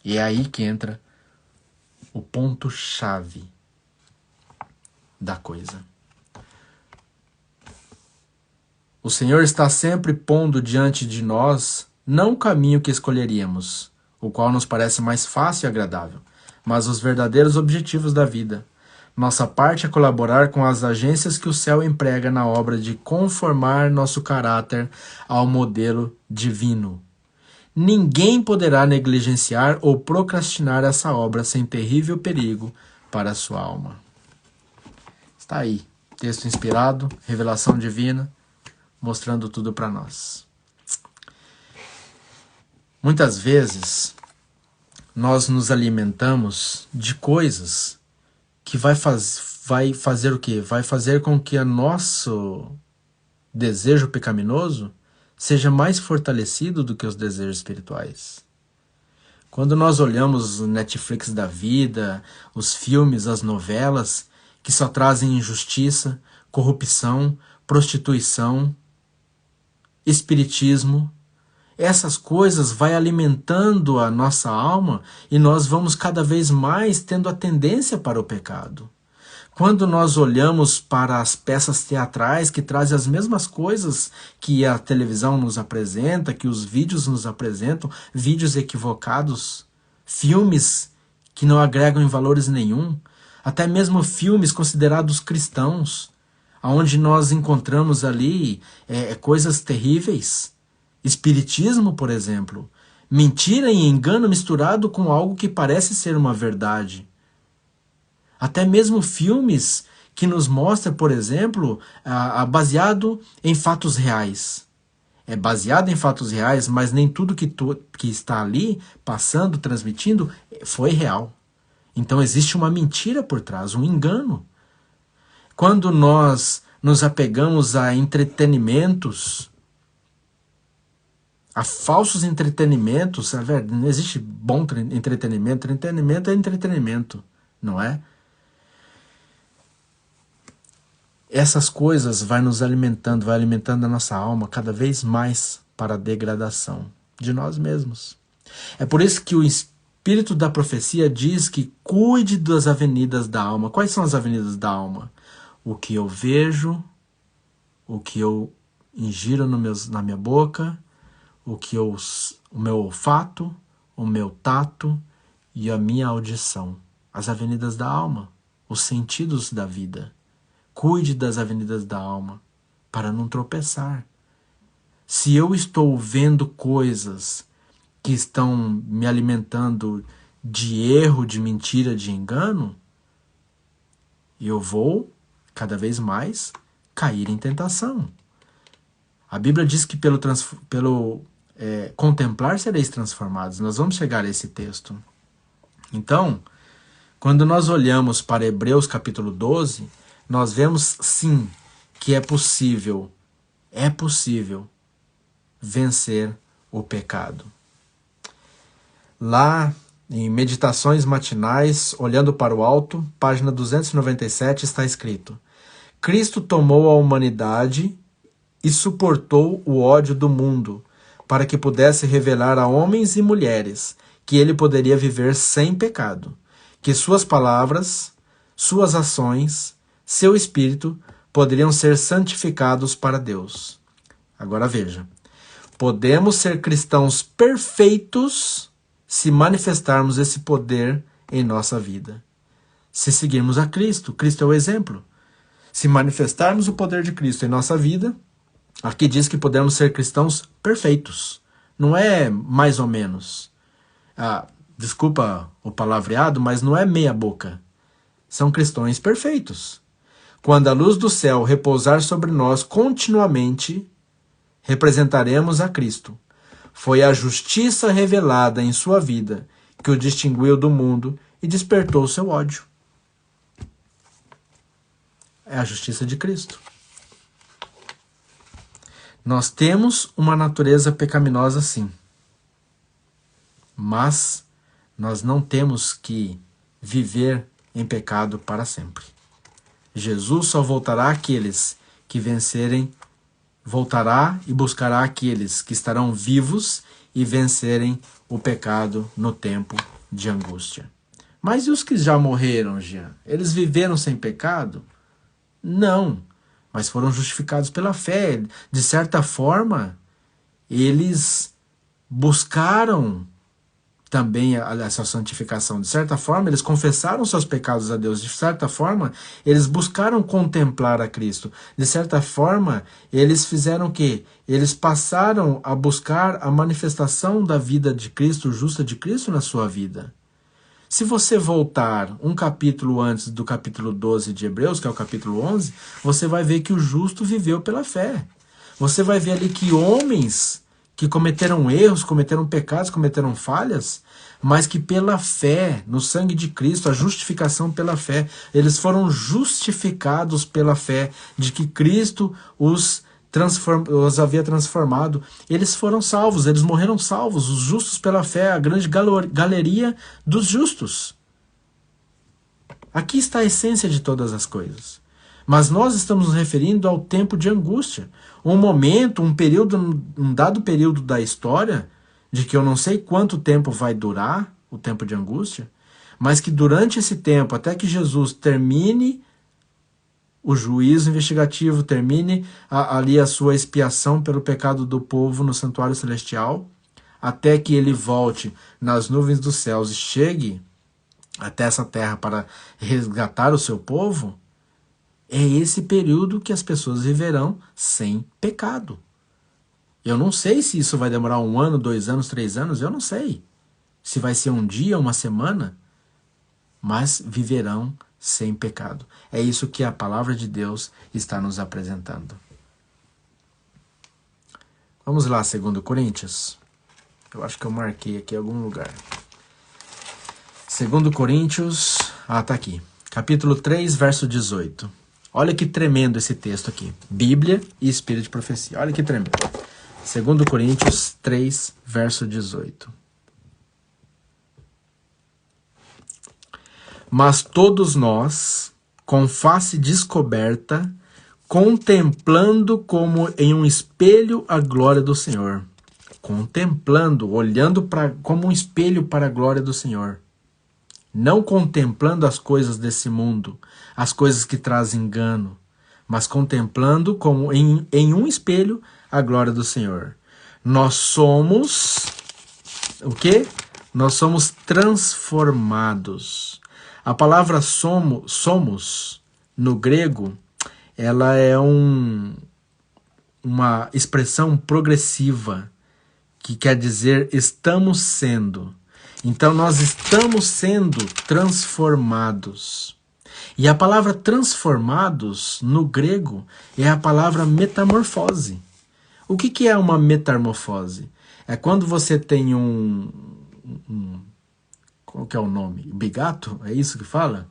E é aí que entra o ponto-chave da coisa. O Senhor está sempre pondo diante de nós não o caminho que escolheríamos, o qual nos parece mais fácil e agradável, mas os verdadeiros objetivos da vida. Nossa parte é colaborar com as agências que o céu emprega na obra de conformar nosso caráter ao modelo divino. Ninguém poderá negligenciar ou procrastinar essa obra sem terrível perigo para a sua alma. Está aí, texto inspirado, revelação divina, mostrando tudo para nós. Muitas vezes, nós nos alimentamos de coisas que vai fazer o quê? Vai fazer com que o nosso desejo pecaminoso seja mais fortalecido do que os desejos espirituais. Quando nós olhamos o Netflix da vida, os filmes, as novelas, que só trazem injustiça, corrupção, prostituição, espiritismo, essas coisas vai alimentando a nossa alma e nós vamos cada vez mais tendo a tendência para o pecado. Quando nós olhamos para as peças teatrais que trazem as mesmas coisas que a televisão nos apresenta, que os vídeos nos apresentam, vídeos equivocados, filmes que não agregam em valores nenhum, até mesmo filmes considerados cristãos, onde nós encontramos ali coisas terríveis, espiritismo, por exemplo, mentira e engano misturado com algo que parece ser uma verdade. Até mesmo filmes que nos mostram, por exemplo, baseado em fatos reais. É baseado em fatos reais, mas nem tudo que está ali, passando, transmitindo, foi real. Então existe uma mentira por trás, um engano. Quando nós nos apegamos a entretenimentos, a falsos entretenimentos, não existe bom entretenimento, entretenimento é entretenimento, não é? Essas coisas vai nos alimentando, vai alimentando a nossa alma cada vez mais para a degradação de nós mesmos. É por isso que o Espírito da profecia diz que cuide das avenidas da alma. Quais são as avenidas da alma? O que eu vejo, o que eu ingiro na minha boca, o meu olfato, o meu tato e a minha audição. As avenidas da alma, os sentidos da vida. Cuide das avenidas da alma, para não tropeçar. Se eu estou vendo coisas que estão me alimentando de erro, de mentira, de engano, eu vou, cada vez mais, cair em tentação. A Bíblia diz que pelo contemplar sereis transformados. Nós vamos chegar a esse texto. Então, quando nós olhamos para Hebreus capítulo 12, nós vemos sim que é possível vencer o pecado. Lá em Meditações Matinais, olhando para o alto, página 297, está escrito: Cristo tomou a humanidade e suportou o ódio do mundo, para que pudesse revelar a homens e mulheres que ele poderia viver sem pecado, que suas palavras, suas ações, seu espírito poderiam ser santificados para Deus. Agora veja, podemos ser cristãos perfeitos se manifestarmos esse poder em nossa vida. Se seguirmos a Cristo, Cristo é o exemplo. Se manifestarmos o poder de Cristo em nossa vida, aqui diz que podemos ser cristãos perfeitos. Não é mais ou menos. Desculpa o palavreado, mas não é meia boca. São cristãos perfeitos. Quando a luz do céu repousar sobre nós continuamente, representaremos a Cristo. Foi a justiça revelada em sua vida que o distinguiu do mundo e despertou o seu ódio. É a justiça de Cristo. Nós temos uma natureza pecaminosa, sim. Mas nós não temos que viver em pecado para sempre. Jesus só voltará àqueles que vencerem, voltará e buscará aqueles que estarão vivos e vencerem o pecado no tempo de angústia. Mas e os que já morreram, Jean? Eles viveram sem pecado? Não, mas foram justificados pela fé. De certa forma, eles buscaram também essa santificação. De certa forma, eles confessaram seus pecados a Deus. De certa forma, eles buscaram contemplar a Cristo. De certa forma, eles fizeram o quê? Eles passaram a buscar a manifestação da vida de Cristo, justa de Cristo na sua vida. Se você voltar um capítulo antes do capítulo 12 de Hebreus, que é o capítulo 11, você vai ver que o justo viveu pela fé. Você vai ver ali que homens que cometeram erros, cometeram pecados, cometeram falhas, mas que pela fé, no sangue de Cristo, a justificação pela fé, eles foram justificados pela fé de que Cristo os havia transformado. Eles foram salvos, eles morreram salvos, os justos pela fé, a grande galeria dos justos. Aqui está a essência de todas as coisas. Mas nós estamos nos referindo ao tempo de angústia. Um momento, um dado período da história, de que eu não sei quanto tempo vai durar o tempo de angústia, mas que durante esse tempo, até que Jesus termine o juízo investigativo, termine ali a sua expiação pelo pecado do povo no santuário celestial, até que ele volte nas nuvens dos céus e chegue até essa terra para resgatar o seu povo, é esse período que as pessoas viverão sem pecado. Eu não sei se isso vai demorar 1 ano, 2 anos, 3 anos, eu não sei. Se vai ser um dia, uma semana, mas viverão sem pecado. É isso que a palavra de Deus está nos apresentando. Vamos lá, 2 Coríntios. Eu acho que eu marquei aqui em algum lugar. 2 Coríntios, tá aqui. Capítulo 3, verso 18. Olha que tremendo esse texto aqui. Bíblia e Espírito de Profecia. Olha que tremendo. 2 Coríntios 3, verso 18. Mas todos nós, com face descoberta, contemplando como em um espelho a glória do Senhor. Contemplando, olhando como um espelho para a glória do Senhor. Não contemplando as coisas desse mundo, as coisas que trazem engano, mas contemplando como em um espelho a glória do Senhor. Nós somos o quê? Nós somos transformados. A palavra somos, no grego, ela é uma expressão progressiva, que quer dizer estamos sendo. Então nós estamos sendo transformados. E a palavra transformados, no grego, é a palavra metamorfose. O que é uma metamorfose? É quando você tem qual que é o nome? Bigato? É isso que fala?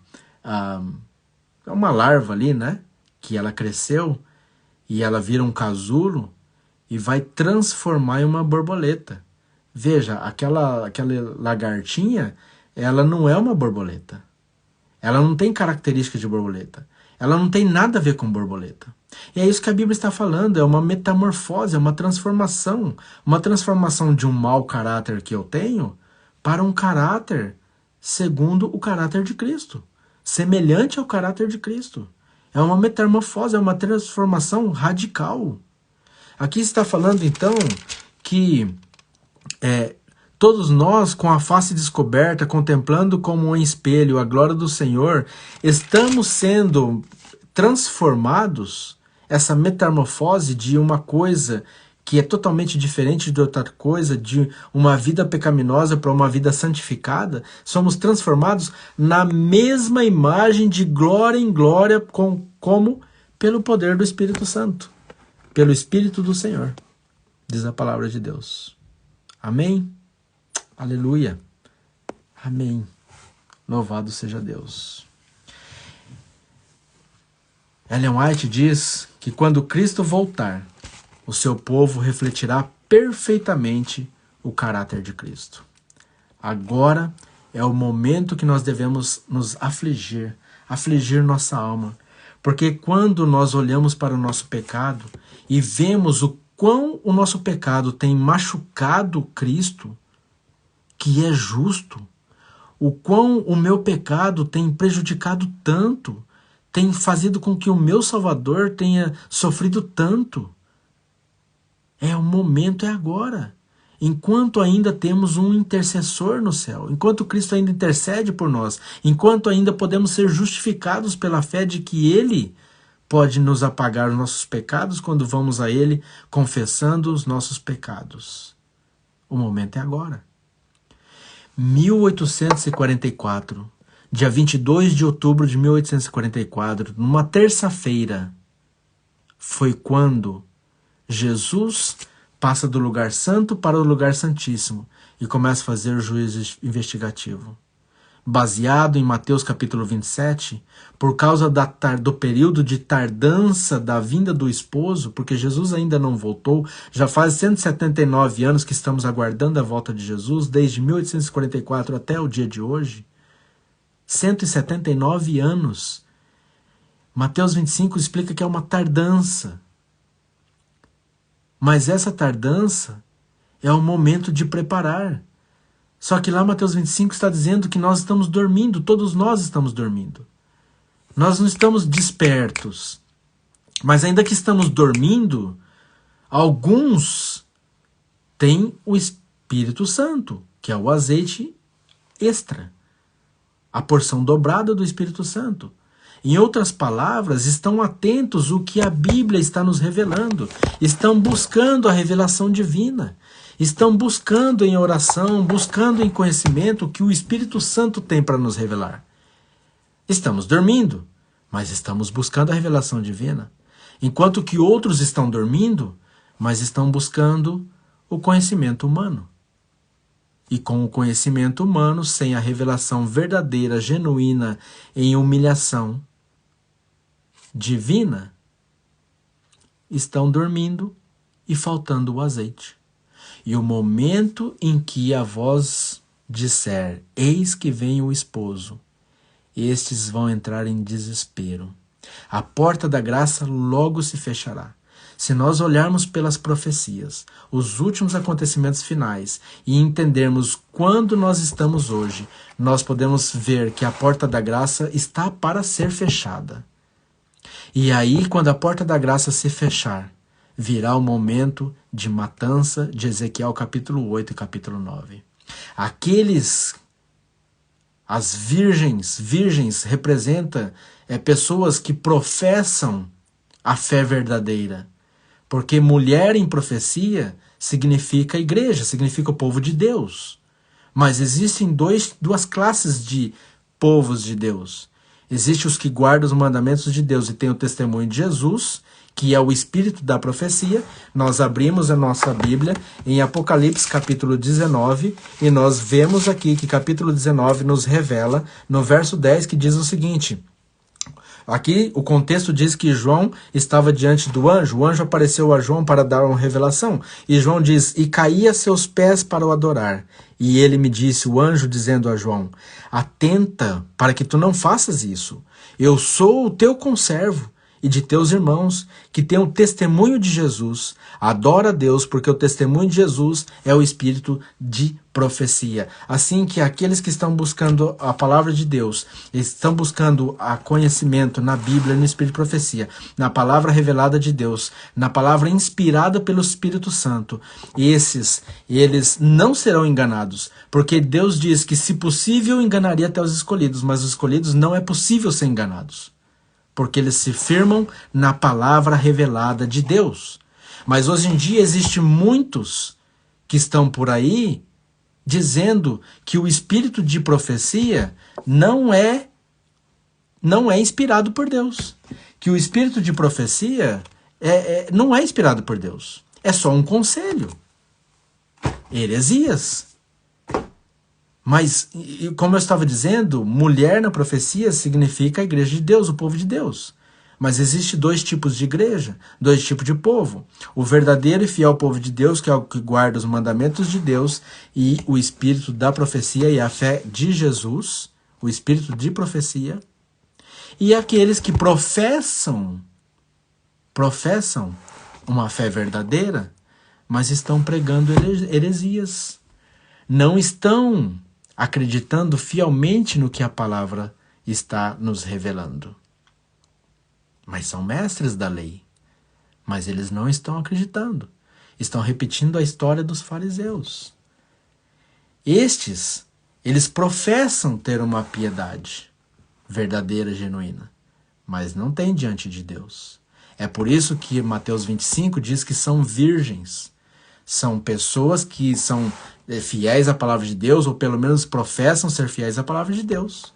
É uma larva ali, né? Que ela cresceu e ela vira um casulo e vai transformar em uma borboleta. Veja, aquela lagartinha, ela não é uma borboleta. Ela não tem características de borboleta. Ela não tem nada a ver com borboleta. E é isso que a Bíblia está falando, é uma metamorfose, é uma transformação de um mau caráter que eu tenho para um caráter segundo o caráter de Cristo, semelhante ao caráter de Cristo. É uma metamorfose, é uma transformação radical. Aqui está falando então que todos nós, com a face descoberta, contemplando como um espelho a glória do Senhor, estamos sendo transformados, essa metamorfose de uma coisa que é totalmente diferente de outra coisa, de uma vida pecaminosa para uma vida santificada, somos transformados na mesma imagem de glória em glória, como pelo poder do Espírito Santo, pelo Espírito do Senhor, diz a palavra de Deus. Amém? Aleluia. Amém. Louvado seja Deus. Ellen White diz que quando Cristo voltar, o seu povo refletirá perfeitamente o caráter de Cristo. Agora é o momento que nós devemos nos afligir nossa alma. Porque quando nós olhamos para o nosso pecado e vemos o quão o nosso pecado tem machucado Cristo, que é justo, o quão o meu pecado tem prejudicado tanto, tem fazido com que o meu Salvador tenha sofrido tanto. O momento é agora. Enquanto ainda temos um intercessor no céu, enquanto Cristo ainda intercede por nós, enquanto ainda podemos ser justificados pela fé de que Ele pode nos apagar os nossos pecados quando vamos a Ele confessando os nossos pecados. O momento é agora. 1844, dia 22 de outubro de 1844, numa terça-feira, foi quando Jesus passa do lugar santo para o lugar santíssimo e começa a fazer o juízo investigativo. Baseado em Mateus capítulo 27, por causa do período de tardança da vinda do esposo, porque Jesus ainda não voltou, já faz 179 anos que estamos aguardando a volta de Jesus, desde 1844 até o dia de hoje, 179 anos. Mateus 25 explica que é uma tardança. Mas essa tardança é o momento de preparar. Só que lá Mateus 25 está dizendo que nós estamos dormindo, todos nós estamos dormindo. Nós não estamos despertos. Mas ainda que estamos dormindo, alguns têm o Espírito Santo, que é o azeite extra, a porção dobrada do Espírito Santo. Em outras palavras, estão atentos ao que a Bíblia está nos revelando, estão buscando a revelação divina, estão buscando em oração, buscando em conhecimento o que o Espírito Santo tem para nos revelar. Estamos dormindo, mas estamos buscando a revelação divina, enquanto que outros estão dormindo, mas estão buscando o conhecimento humano. E com o conhecimento humano, sem a revelação verdadeira, genuína, em humilhação divina, estão dormindo e faltando o azeite. E o momento em que a voz disser, eis que vem o esposo, estes vão entrar em desespero. A porta da graça logo se fechará. Se nós olharmos pelas profecias, os últimos acontecimentos finais, e entendermos quando nós estamos hoje, nós podemos ver que a porta da graça está para ser fechada. E aí, quando a porta da graça se fechar, virá o momento de matança de Ezequiel capítulo 8 e capítulo 9. As virgens representam pessoas que professam a fé verdadeira. Porque mulher em profecia significa igreja, significa o povo de Deus. Mas existem duas classes de povos de Deus. Existem os que guardam os mandamentos de Deus e têm o testemunho de Jesus, que é o espírito da profecia. Nós abrimos a nossa Bíblia em Apocalipse capítulo 19 e nós vemos aqui que capítulo 19 nos revela no verso 10 que diz o seguinte... Aqui o contexto diz que João estava diante do anjo, o anjo apareceu a João para dar uma revelação, e João diz, e caí a seus pés para o adorar. E ele me disse, o anjo dizendo a João, atenta para que tu não faças isso, eu sou o teu conservo e de teus irmãos, que têm o testemunho de Jesus, adora a Deus, porque o testemunho de Jesus é o espírito de profecia. Assim que aqueles que estão buscando a palavra de Deus, estão buscando a conhecimento na Bíblia, no espírito de profecia, na palavra revelada de Deus, na palavra inspirada pelo Espírito Santo, eles não serão enganados, porque Deus diz que, se possível, enganaria até os escolhidos, mas os escolhidos não é possível ser enganados, porque eles se firmam na palavra revelada de Deus. Mas hoje em dia existem muitos que estão por aí dizendo que o espírito de profecia não é inspirado por Deus. Que o espírito de profecia não é inspirado por Deus. É só um conselho. Heresias. Mas, como eu estava dizendo, mulher na profecia significa a igreja de Deus, o povo de Deus. Mas existem dois tipos de igreja, dois tipos de povo. O verdadeiro e fiel povo de Deus, que é o que guarda os mandamentos de Deus, e o espírito da profecia e a fé de Jesus, o espírito de profecia. E aqueles que professam uma fé verdadeira, mas estão pregando heresias. Não estão acreditando fielmente no que a palavra está nos revelando. Mas são mestres da lei. Mas eles não estão acreditando. Estão repetindo a história dos fariseus. Eles professam ter uma piedade verdadeira, genuína, mas não têm diante de Deus. É por isso que Mateus 25 diz que são virgens. São pessoas que são fiéis à palavra de Deus, ou pelo menos professam ser fiéis à palavra de Deus,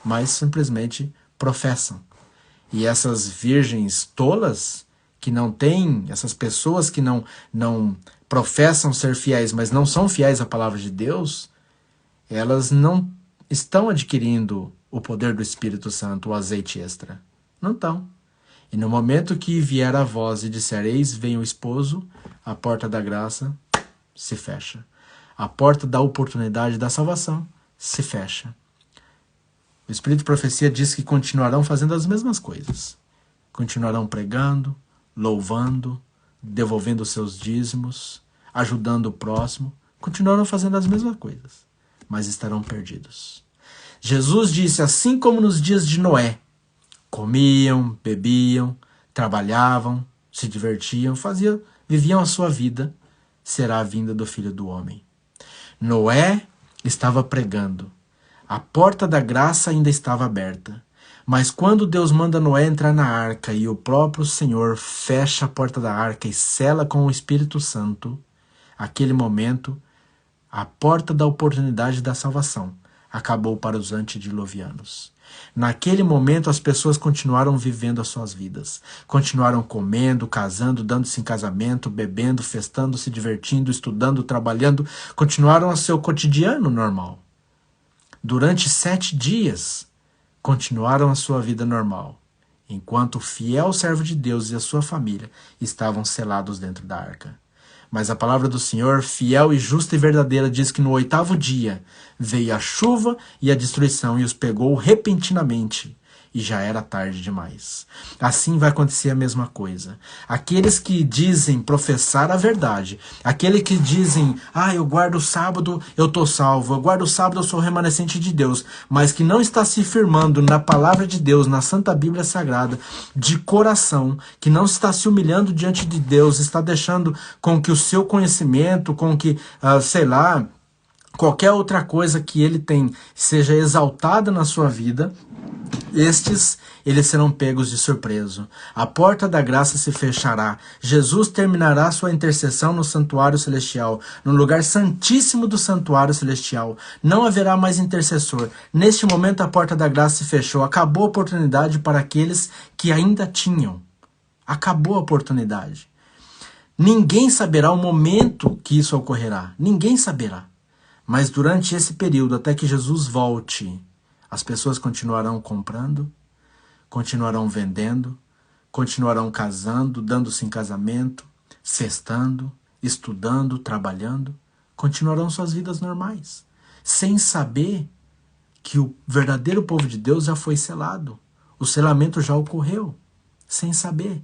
mas simplesmente professam. E essas virgens tolas, que não têm, essas pessoas que não professam ser fiéis, mas não são fiéis à palavra de Deus, elas não estão adquirindo o poder do Espírito Santo, o azeite extra. Não estão. E no momento que vier a voz e disser, eis vem o esposo, a porta da graça se fecha. A porta da oportunidade da salvação se fecha. O Espírito de profecia diz que continuarão fazendo as mesmas coisas. Continuarão pregando, louvando, devolvendo os seus dízimos, ajudando o próximo. Continuarão fazendo as mesmas coisas, mas estarão perdidos. Jesus disse, assim como nos dias de Noé, comiam, bebiam, trabalhavam, se divertiam, viviam a sua vida, será a vinda do Filho do Homem. Noé estava pregando. A porta da graça ainda estava aberta. Mas quando Deus manda Noé entrar na arca e o próprio Senhor fecha a porta da arca e sela com o Espírito Santo, aquele momento, a porta da oportunidade da salvação acabou para os antediluvianos. Naquele momento as pessoas continuaram vivendo as suas vidas. Continuaram comendo, casando, dando-se em casamento, bebendo, festando, se divertindo, estudando, trabalhando. Continuaram a seu cotidiano normal. Durante 7 dias, continuaram a sua vida normal, enquanto o fiel servo de Deus e a sua família estavam selados dentro da arca. Mas a palavra do Senhor, fiel e justa e verdadeira, diz que no 8º dia veio a chuva e a destruição e os pegou repentinamente. E já era tarde demais. Assim vai acontecer a mesma coisa. Aqueles que dizem professar a verdade, aqueles que dizem, eu guardo o sábado, eu estou salvo, eu guardo o sábado, eu sou remanescente de Deus, mas que não está se firmando na palavra de Deus, na Santa Bíblia Sagrada, de coração, que não está se humilhando diante de Deus, está deixando com que o seu conhecimento, com que, qualquer outra coisa que ele tem seja exaltada na sua vida, eles serão pegos de surpresa. A porta da graça se fechará. Jesus terminará sua intercessão no santuário celestial, no lugar santíssimo do santuário celestial. Não haverá mais intercessor. Neste momento a porta da graça se fechou. Acabou a oportunidade para aqueles que ainda tinham. Acabou a oportunidade. Ninguém saberá o momento que isso ocorrerá. Ninguém saberá. Mas durante esse período, até que Jesus volte, as pessoas continuarão comprando, continuarão vendendo, continuarão casando, dando-se em casamento, festando, estudando, trabalhando, continuarão suas vidas normais, sem saber que o verdadeiro povo de Deus já foi selado. O selamento já ocorreu, sem saber.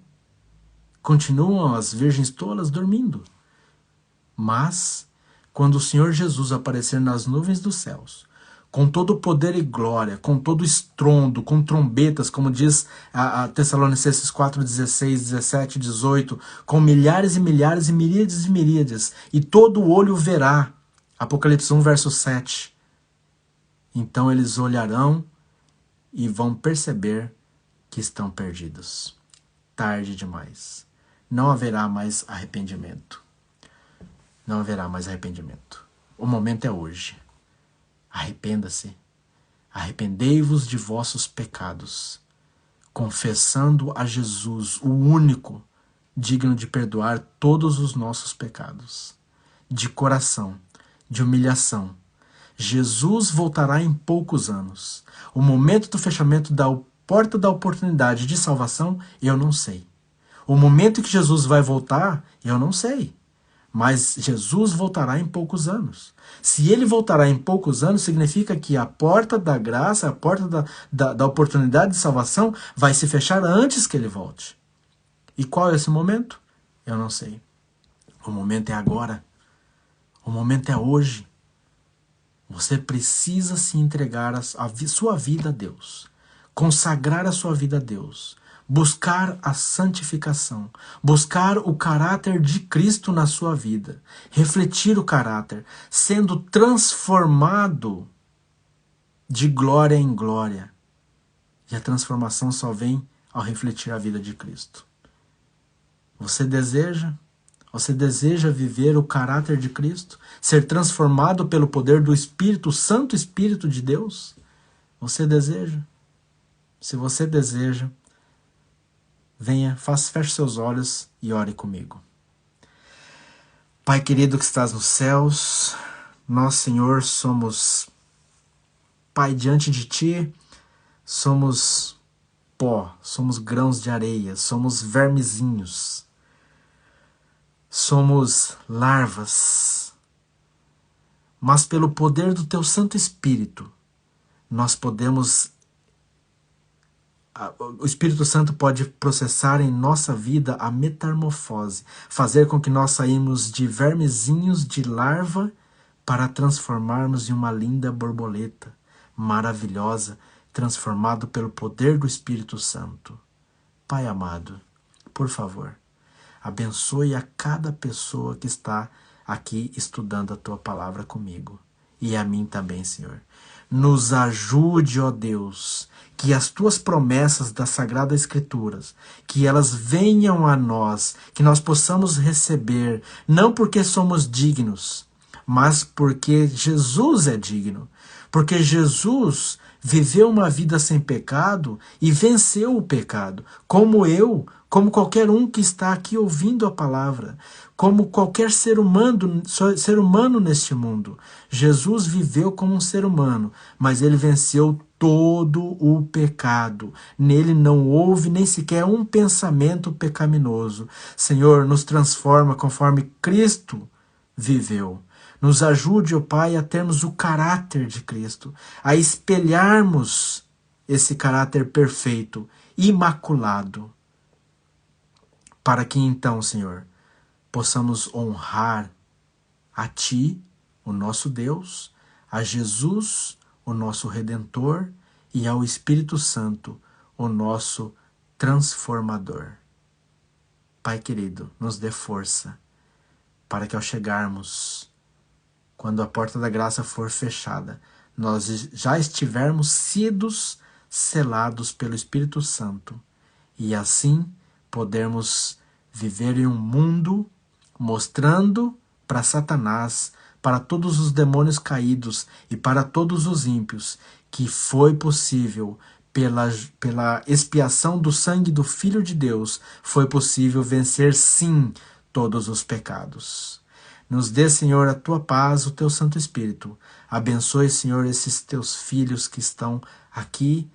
Continuam as virgens tolas dormindo. Mas, quando o Senhor Jesus aparecer nas nuvens dos céus, com todo o poder e glória, com todo o estrondo, com trombetas, como diz a Tessalonicenses 4, 16, 17, 18, com milhares e milhares e miríades, e todo o olho verá. Apocalipse 1, verso 7. Então eles olharão e vão perceber que estão perdidos. Tarde demais. Não haverá mais arrependimento. Não haverá mais arrependimento. O momento é hoje. Arrependa-se. Arrependei-vos de vossos pecados, confessando a Jesus, o único digno de perdoar todos os nossos pecados. De coração, de humilhação. Jesus voltará em poucos anos. O momento do fechamento da porta da oportunidade de salvação, eu não sei. O momento que Jesus vai voltar, eu não sei. Mas Jesus voltará em poucos anos. Se ele voltará em poucos anos, significa que a porta da graça, a porta da oportunidade de salvação vai se fechar antes que ele volte. E qual é esse momento? Eu não sei. O momento é agora. O momento é hoje. Você precisa se entregar a sua vida a Deus. Consagrar a sua vida a Deus. Buscar a santificação, buscar o caráter de Cristo na sua vida, refletir o caráter, sendo transformado de glória em glória. E a transformação só vem ao refletir a vida de Cristo. Você deseja viver o caráter de Cristo? Ser transformado pelo poder do Espírito Santo, Espírito de Deus? Você deseja? Se você deseja, venha, feche seus olhos e ore comigo. Pai querido que estás nos céus, nós, Senhor, somos, Pai, diante de Ti, somos pó, somos grãos de areia, somos vermezinhos, somos larvas, mas pelo poder do Teu Santo Espírito, nós podemos... O Espírito Santo pode processar em nossa vida a metamorfose, fazer com que nós saímos de vermezinhos de larva para transformarmos em uma linda borboleta, maravilhosa, transformado pelo poder do Espírito Santo. Pai amado, por favor, abençoe a cada pessoa que está aqui estudando a Tua palavra comigo, e a mim também, Senhor. Nos ajude, ó Deus, que as Tuas promessas das Sagradas Escrituras, que elas venham a nós, que nós possamos receber, não porque somos dignos, mas porque Jesus é digno, porque Jesus viveu uma vida sem pecado e venceu o pecado, como eu, como qualquer um que está aqui ouvindo a palavra, como qualquer ser humano neste mundo. Jesus viveu como um ser humano, mas ele venceu todo o pecado. Nele não houve nem sequer um pensamento pecaminoso. Senhor, nos transforma conforme Cristo viveu. Nos ajude, ó Pai, a termos o caráter de Cristo, a espelharmos esse caráter perfeito, imaculado, para que então, Senhor, possamos honrar a Ti, o nosso Deus, a Jesus, o nosso Redentor, e ao Espírito Santo, o nosso transformador. Pai querido, nos dê força, para que ao chegarmos, quando a porta da graça for fechada, nós já estivermos sidos selados pelo Espírito Santo, e assim podermos viver em um mundo mostrando para Satanás, para todos os demônios caídos e para todos os ímpios, que foi possível, pela expiação do sangue do Filho de Deus, foi possível vencer sim todos os pecados. Nos dê, Senhor, a Tua paz, o Teu Santo Espírito. Abençoe, Senhor, esses Teus filhos que estão aqui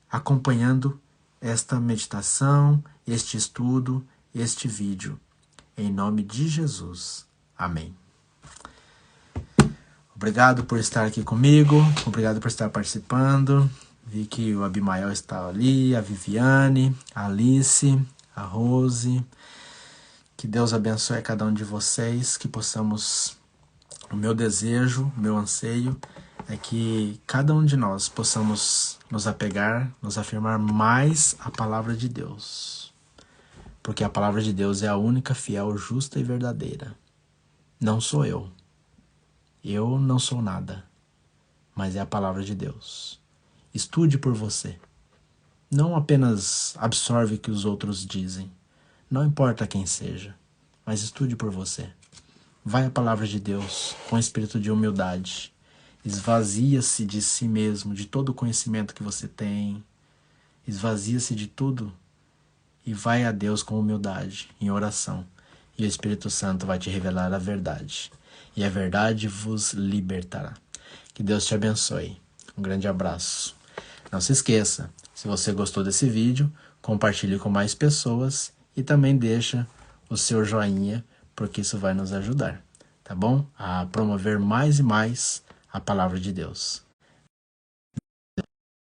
acompanhando esta meditação, este estudo, este vídeo. Em nome de Jesus. Amém. Obrigado por estar aqui comigo, obrigado por estar participando. Vi que o Abimael está ali, a Viviane, a Alice, a Rose. Que Deus abençoe a cada um de vocês, que possamos... O meu desejo, o meu anseio é que cada um de nós possamos nos apegar, nos afirmar mais à palavra de Deus. Porque a palavra de Deus é a única fiel, justa e verdadeira. Não sou eu. Eu não sou nada. Mas é a palavra de Deus. Estude por você. Não apenas absorve o que os outros dizem. Não importa quem seja, mas estude por você. Vai à palavra de Deus com espírito de humildade. Esvazia-se de si mesmo, de todo o conhecimento que você tem. Esvazia-se de tudo e vai a Deus com humildade, em oração. E o Espírito Santo vai te revelar a verdade. E a verdade vos libertará. Que Deus te abençoe. Um grande abraço. Não se esqueça, se você gostou desse vídeo, compartilhe com mais pessoas e também deixa o seu joinha, porque isso vai nos ajudar, tá bom? A promover mais e mais a palavra de Deus.